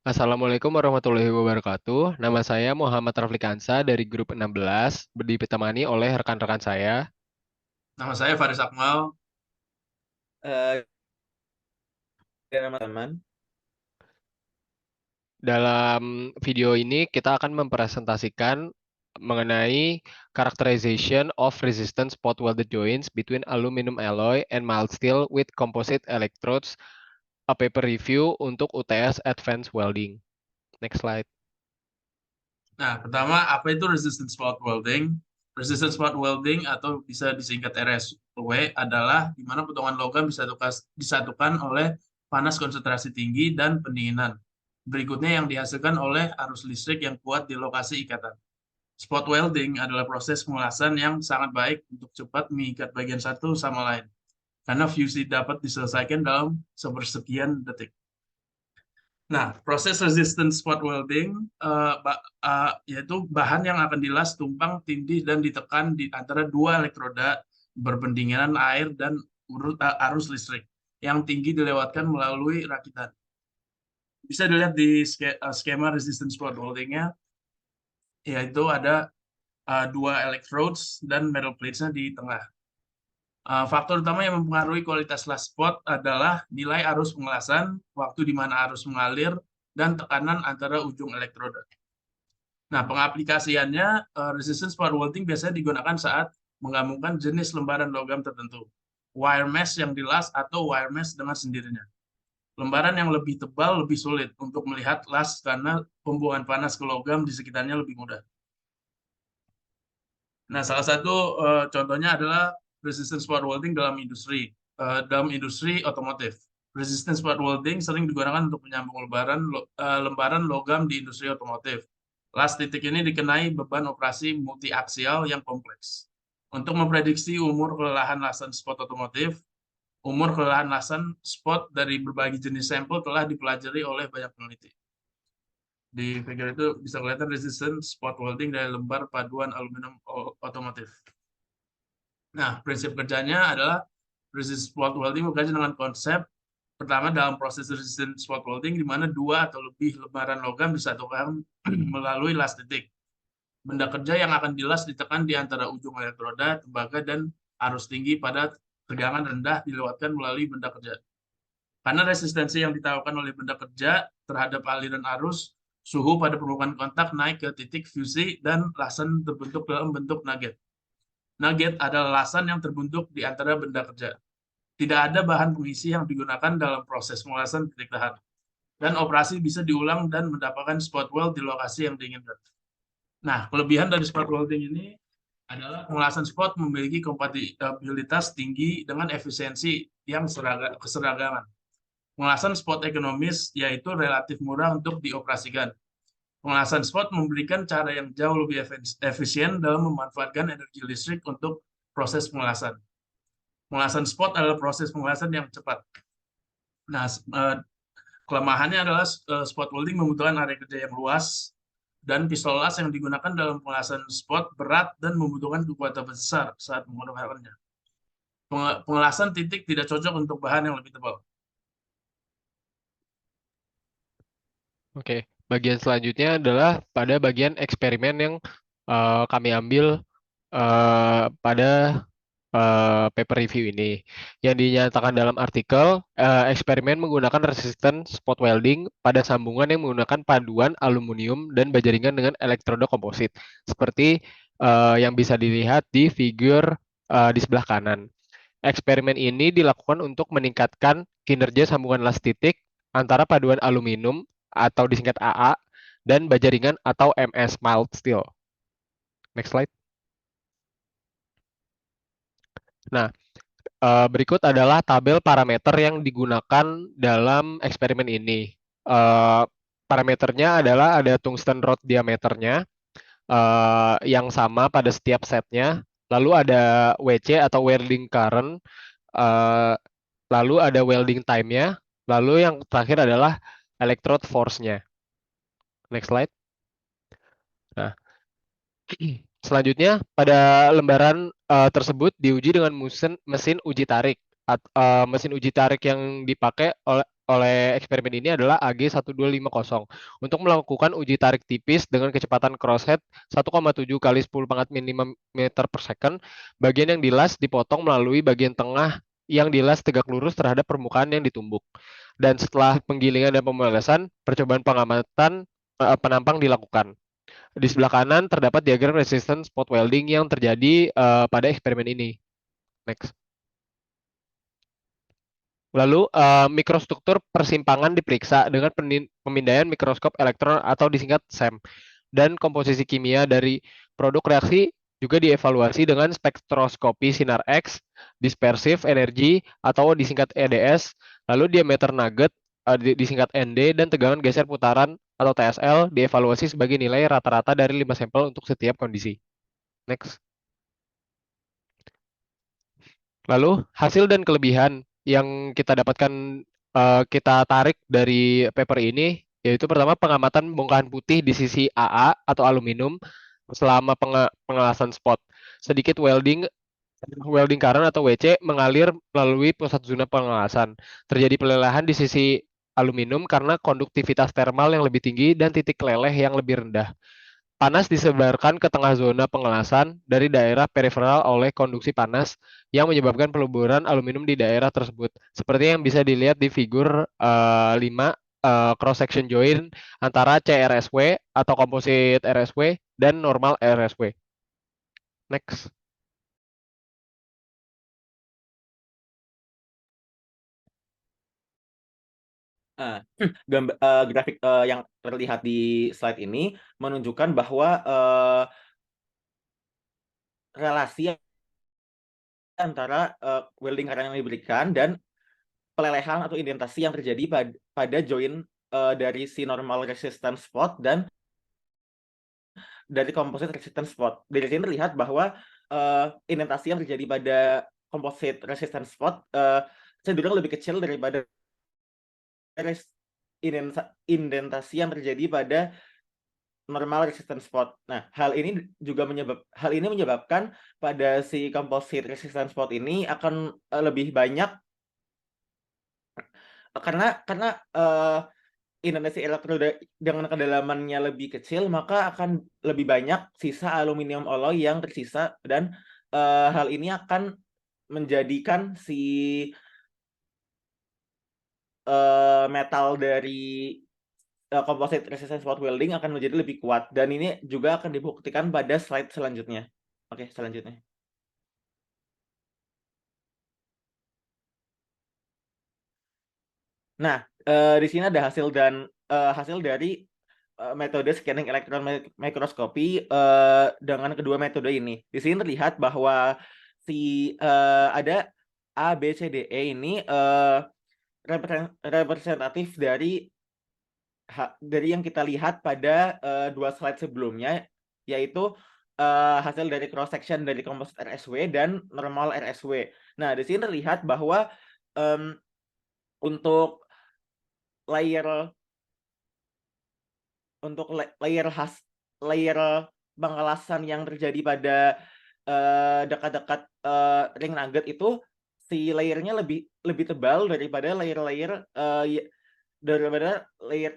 Assalamualaikum warahmatullahi wabarakatuh. Nama saya Muhammad Raflikansa dari grup 16, ditemani oleh rekan-rekan saya. Nama saya Faris Akmal. Eh, teman-teman. Dalam video ini kita akan mempresentasikan mengenai characterization of resistance spot welded joints between aluminum alloy and mild steel with composite electrodes, a paper review untuk UTS Advanced Welding. Next slide. Nah, pertama, apa itu resistance spot welding? Resistance spot welding atau bisa disingkat RSW adalah di mana potongan logam disatukan oleh panas konsentrasi tinggi dan pendinginan. Berikutnya yang dihasilkan oleh arus listrik yang kuat di lokasi ikatan. Spot welding adalah proses pengelasan yang sangat baik untuk cepat mengikat bagian satu sama lain, karena fuse dapat diselesaikan dalam sepersekian detik. Nah, proses resistance spot welding yaitu bahan yang akan dilas, tumpang, tindih, dan ditekan di antara dua elektroda berpendinginan air dan arus listrik yang tinggi dilewatkan melalui rakitan. Bisa dilihat di skema resistance spot welding-nya, yaitu ada dua electrodes dan metal plates-nya di tengah. Faktor utama yang mempengaruhi kualitas las spot adalah nilai arus pengelasan, waktu di mana arus mengalir, dan tekanan antara ujung elektroda. Nah, pengaplikasiannya, resistance spot welding biasanya digunakan saat menggabungkan jenis lembaran logam tertentu. Wire mesh yang dilas atau wire mesh dengan sendirinya. Lembaran yang lebih tebal lebih sulit untuk melihat las karena pembuangan panas ke logam di sekitarnya lebih mudah. Nah, salah satu contohnya adalah resistance spot welding dalam industri otomotif. Resistance spot welding sering digunakan untuk menyambung lembaran logam di industri otomotif. Las titik ini dikenai beban operasi multiaksial yang kompleks. Untuk memprediksi umur kelelahan lasan spot otomotif, umur kelelahan lasan spot dari berbagai jenis sampel telah dipelajari oleh banyak peneliti. Di figure itu bisa kelihatan resistance spot welding dari lembar paduan aluminium otomotif. Nah, prinsip kerjanya adalah resistance spot welding bekerja dengan konsep pertama dalam proses resistance spot welding di mana dua atau lebih lembaran logam disatukan melalui las titik. Benda kerja yang akan dilas ditekan di antara ujung elektroda, tembaga, dan arus tinggi pada tegangan rendah dilewatkan melalui benda kerja. Karena resistensi yang ditawarkan oleh benda kerja terhadap aliran arus, suhu pada permukaan kontak naik ke titik fusi dan lasan terbentuk dalam bentuk nugget. Nugget adalah lasan yang terbentuk di antara benda kerja. Tidak ada bahan pengisi yang digunakan dalam proses pengelasan titik tahan. Dan operasi bisa diulang dan mendapatkan spot weld di lokasi yang diinginkan. Nah, kelebihan dari spot welding ini adalah pengelasan spot memiliki kompatibilitas tinggi dengan efisiensi yang keseragaman. Pengelasan spot ekonomis yaitu relatif murah untuk dioperasikan. Pengelasan spot memberikan cara yang jauh lebih efisien dalam memanfaatkan energi listrik untuk proses pengelasan. Pengelasan spot adalah proses pengelasan yang cepat. Nah, kelemahannya adalah spot welding membutuhkan area kerja yang luas, dan pistol las yang digunakan dalam pengelasan spot berat dan membutuhkan kekuatan besar saat menggunakannya. Pengelasan titik tidak cocok untuk bahan yang lebih tebal. Oke, bagian selanjutnya adalah pada bagian eksperimen yang kami ambil pada paper review ini. Yang dinyatakan dalam artikel, eksperimen menggunakan resisten spot welding pada sambungan yang menggunakan paduan aluminium dan baja ringan dengan elektroda komposit, seperti yang bisa dilihat di figure di sebelah kanan. Eksperimen ini dilakukan untuk meningkatkan kinerja sambungan las titik antara paduan aluminium atau disingkat AA dan baja ringan atau MS mild steel. Next slide. Nah, berikut adalah tabel parameter yang digunakan dalam eksperimen ini. Parameternya adalah ada tungsten rod diameternya yang sama pada setiap setnya, lalu ada WC atau welding current, lalu ada welding time-nya, lalu yang terakhir adalah electrode force-nya. Next slide. Nah, selanjutnya pada lembaran tersebut diuji dengan mesin uji tarik. Mesin uji tarik yang dipakai oleh eksperimen ini adalah AG1250 untuk melakukan uji tarik tipis dengan kecepatan crosshead 1,7 kali 10 pangkat 5 meter per second. Bagian yang dilas dipotong melalui bagian tengah yang dilas tegak lurus terhadap permukaan yang ditumbuk. Dan setelah penggilingan dan pemanasan, percobaan pengamatan penampang dilakukan. Di sebelah kanan terdapat diagram resistance spot welding yang terjadi pada eksperimen ini. Next. Lalu, mikrostruktur persimpangan diperiksa dengan pemindaian mikroskop elektron atau disingkat SEM, dan komposisi kimia dari produk reaksi juga dievaluasi dengan spektroskopi sinar X, dispersive energy atau disingkat EDS, lalu diameter nugget disingkat ND, dan tegangan geser putaran atau TSL dievaluasi sebagai nilai rata-rata dari 5 sampel untuk setiap kondisi. Next. Lalu hasil dan kelebihan yang kita dapatkan kita tarik dari paper ini yaitu pertama pengamatan bongkahan putih di sisi AA atau aluminium selama pengelasan spot. Sedikit welding current atau WC mengalir melalui pusat zona pengelasan. Terjadi pelelehan di sisi aluminium karena konduktivitas termal yang lebih tinggi dan titik leleh yang lebih rendah. Panas disebarkan ke tengah zona pengelasan dari daerah periferal oleh konduksi panas yang menyebabkan peluburan aluminium di daerah tersebut. Seperti yang bisa dilihat di figur 5 cross section joint antara CRSW atau komposit RSW dan normal RSW. Next. Grafik yang terlihat di slide ini menunjukkan bahwa relasi antara welding current yang diberikan dan pelelehan atau indentasi yang terjadi pada join dari si normal resistance spot dan dari composite resistance spot. Dari sini terlihat bahwa indentasi yang terjadi pada composite resistance spot cenderung lebih kecil daripada indentasi yang terjadi pada normal resistance spot. Nah, hal ini menyebabkan pada si composite resistance spot ini akan lebih banyak karena indentasi elektroda dengan kedalamannya lebih kecil, maka akan lebih banyak sisa aluminium alloy yang tersisa dan hal ini akan menjadikan si metal dari composite resistance spot welding akan menjadi lebih kuat, dan ini juga akan dibuktikan pada slide selanjutnya. Oke, selanjutnya. Nah, di sini ada hasil dari metode scanning elektron mikroskopi dengan kedua metode ini. Di sini terlihat bahwa ada A, B, C, D, E ini representatif dari yang kita lihat pada dua slide sebelumnya, yaitu hasil dari cross section dari composite RSW dan normal RSW. Nah, di sini terlihat bahwa untuk layer pengelasan yang terjadi pada dekat-dekat ring nugget itu, si layernya lebih tebal daripada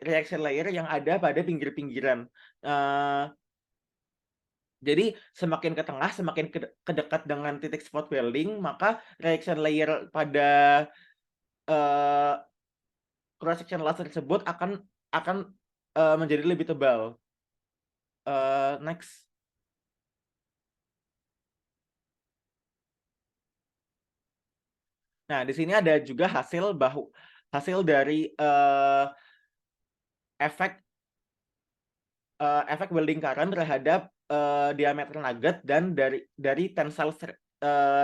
reaction layer yang ada pada pinggir-pinggiran. Jadi semakin ke tengah, semakin ke dekat dengan titik spot welding, maka reaction layer pada cross section laser tersebut akan menjadi lebih tebal. Next. Nah, di sini ada juga hasil dari efek welding current terhadap diameter nugget dan dari tensile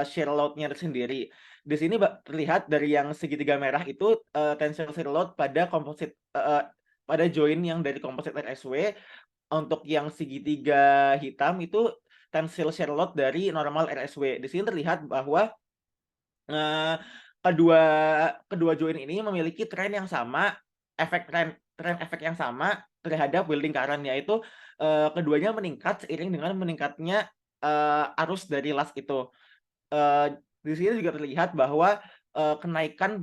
shear load-nya tersendiri. Di sini terlihat dari yang segitiga merah itu tensile shear load pada pada join yang dari composite RSW. Untuk yang segitiga hitam itu tensile shear load dari normal RSW. Di sini terlihat bahwa kedua join ini memiliki tren yang sama, tren efek yang sama terhadap welding current, yaitu keduanya meningkat seiring dengan meningkatnya arus dari las itu. Di sini juga terlihat bahwa kenaikan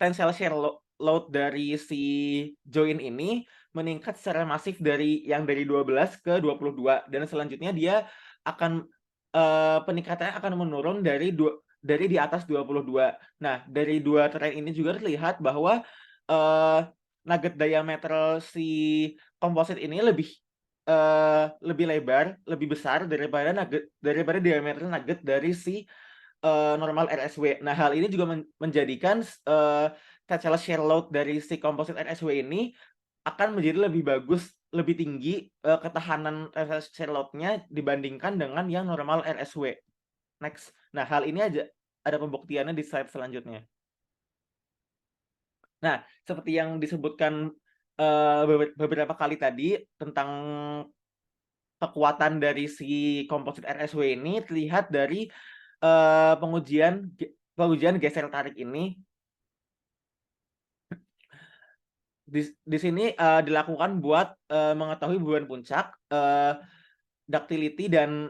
tensile shear load dari si join ini meningkat secara masif dari 12 ke 22, dan selanjutnya dia akan peningkatannya akan menurun dari di atas 22. Nah, dari dua tren ini juga terlihat bahwa nugget diameter si komposit ini lebih lebar, lebih besar daripada diameter nugget dari si normal RSW. Nah, hal ini juga menjadikan tensile shear load dari si komposit RSW ini akan menjadi lebih bagus, lebih tinggi ketahanan tensile shear load-nya dibandingkan dengan yang normal RSW. Next. Nah, hal ini ada pembuktiannya di slide selanjutnya. Nah, seperti yang disebutkan beberapa kali tadi tentang kekuatan dari si komposit RSW ini terlihat dari pengujian geser tarik ini. Di sini dilakukan buat mengetahui beban puncak, ductility, dan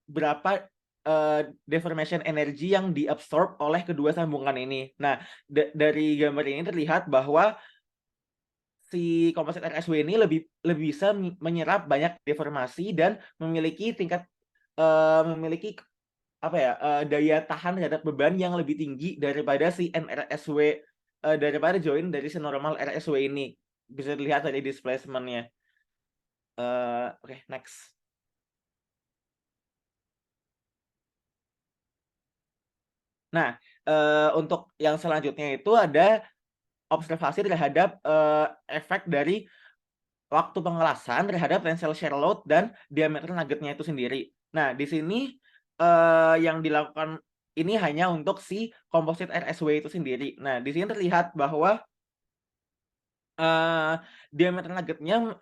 berapa deformation energy yang diabsorb oleh kedua sambungan ini. Nah, dari gambar ini terlihat bahwa si komposit RSW ini lebih bisa menyerap banyak deformasi dan memiliki daya tahan terhadap beban yang lebih tinggi daripada si NRSW, daripada join dari si normal RSW ini. Bisa dilihat dari displacement-nya. Oke, next. Nah, untuk yang selanjutnya itu ada observasi terhadap efek dari waktu pengelasan terhadap tensile shear load dan diameter nuggetnya itu sendiri. Nah, di sini yang dilakukan ini hanya untuk si komposit RSW itu sendiri. Nah, di sini terlihat bahwa diameter nuggetnya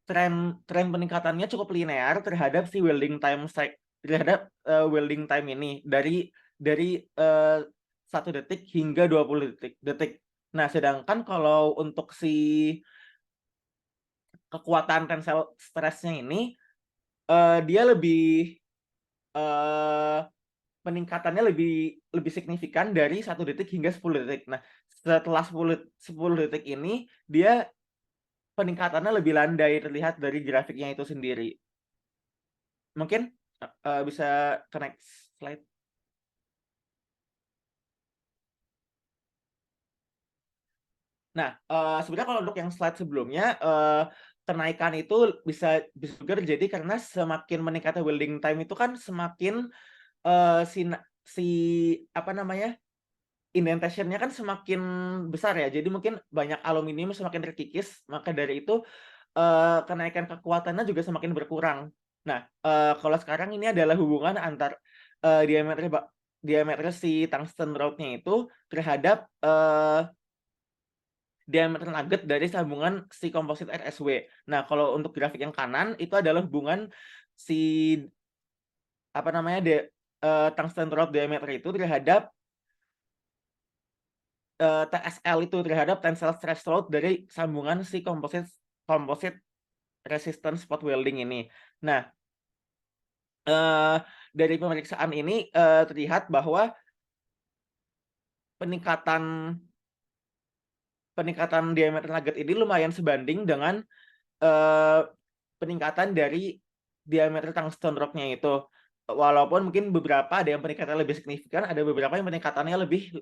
tren peningkatannya cukup linear terhadap si welding time ini dari 1 detik hingga 20 detik. Nah, sedangkan kalau untuk si kekuatan tensile stressnya ini dia lebih peningkatannya lebih signifikan dari 1 detik hingga 10 detik. Nah, setelah 10 detik ini dia peningkatannya lebih landai terlihat dari grafiknya itu sendiri. Mungkin bisa ke next slide. Nah, sebenarnya kalau untuk yang slide sebelumnya, kenaikan itu bisa juga terjadi karena semakin meningkatnya welding time itu kan semakin indentation-nya kan semakin besar ya. Jadi mungkin banyak aluminium semakin terkikis, maka dari itu kenaikan kekuatannya juga semakin berkurang. Nah, kalau sekarang ini adalah hubungan antar diameter si tungsten rod-nya itu terhadap diameter nugget dari sambungan si komposit RSW. Nah, kalau untuk grafik yang kanan itu adalah hubungan si tungsten rod diameter itu terhadap TSL itu terhadap tensile stress load dari sambungan si komposit resistance spot welding ini. Nah, dari pemeriksaan ini terlihat bahwa peningkatan diameter nugget ini lumayan sebanding dengan peningkatan dari diameter tungsten rod-nya itu. Walaupun mungkin beberapa ada yang peningkatan lebih signifikan, ada beberapa yang peningkatannya lebih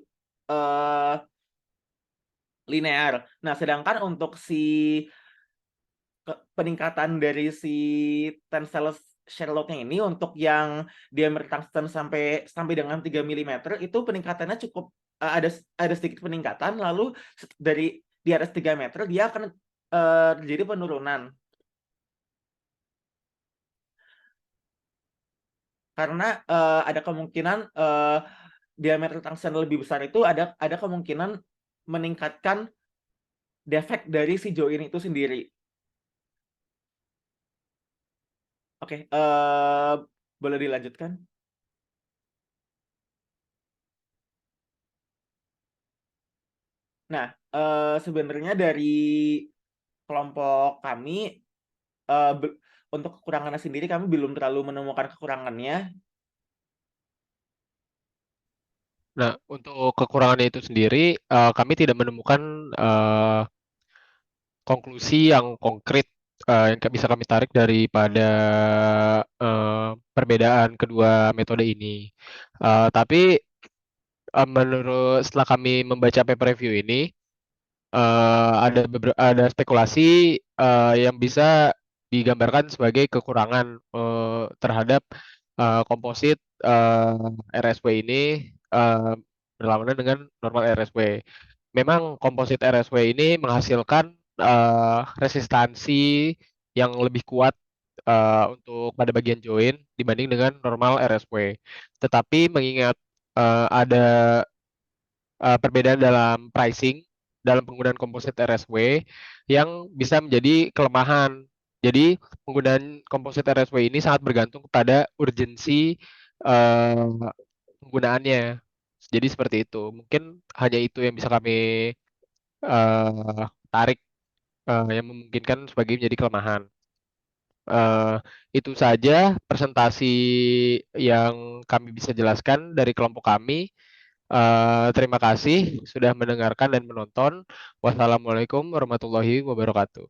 linear. Nah, sedangkan untuk si peningkatan dari si tensile shear load-nya ini untuk yang diameter tungsten sampai dengan 3 mm itu peningkatannya cukup ada sedikit peningkatan, lalu dari di atas 3 meter dia akan terjadi penurunan. Karena ada kemungkinan diameter tungsten lebih besar itu ada kemungkinan meningkatkan defect dari si join itu sendiri. Oke, boleh dilanjutkan? Nah, sebenarnya dari kelompok kami untuk kekurangannya sendiri kami belum terlalu menemukan kekurangannya. Nah, untuk kekurangannya itu sendiri, kami tidak menemukan konklusi yang konkret yang bisa kami tarik daripada perbedaan kedua metode ini. Tapi setelah kami membaca paper review ini, ada spekulasi yang bisa digambarkan sebagai kekurangan terhadap komposit RSW ini berlawanan dengan normal RSW. Memang komposit RSW ini menghasilkan resistansi yang lebih kuat untuk pada bagian join dibanding dengan normal RSW. Tetapi mengingat ada perbedaan dalam pricing dalam penggunaan komposit RSW yang bisa menjadi kelemahan. Jadi penggunaan komposit RSW ini sangat bergantung kepada urgensi eh, penggunaannya. Jadi seperti itu. Mungkin hanya itu yang bisa kami tarik yang memungkinkan sebagai menjadi kelemahan. Eh, itu saja presentasi yang kami bisa jelaskan dari kelompok kami. Terima kasih sudah mendengarkan dan menonton. Wassalamualaikum warahmatullahi wabarakatuh.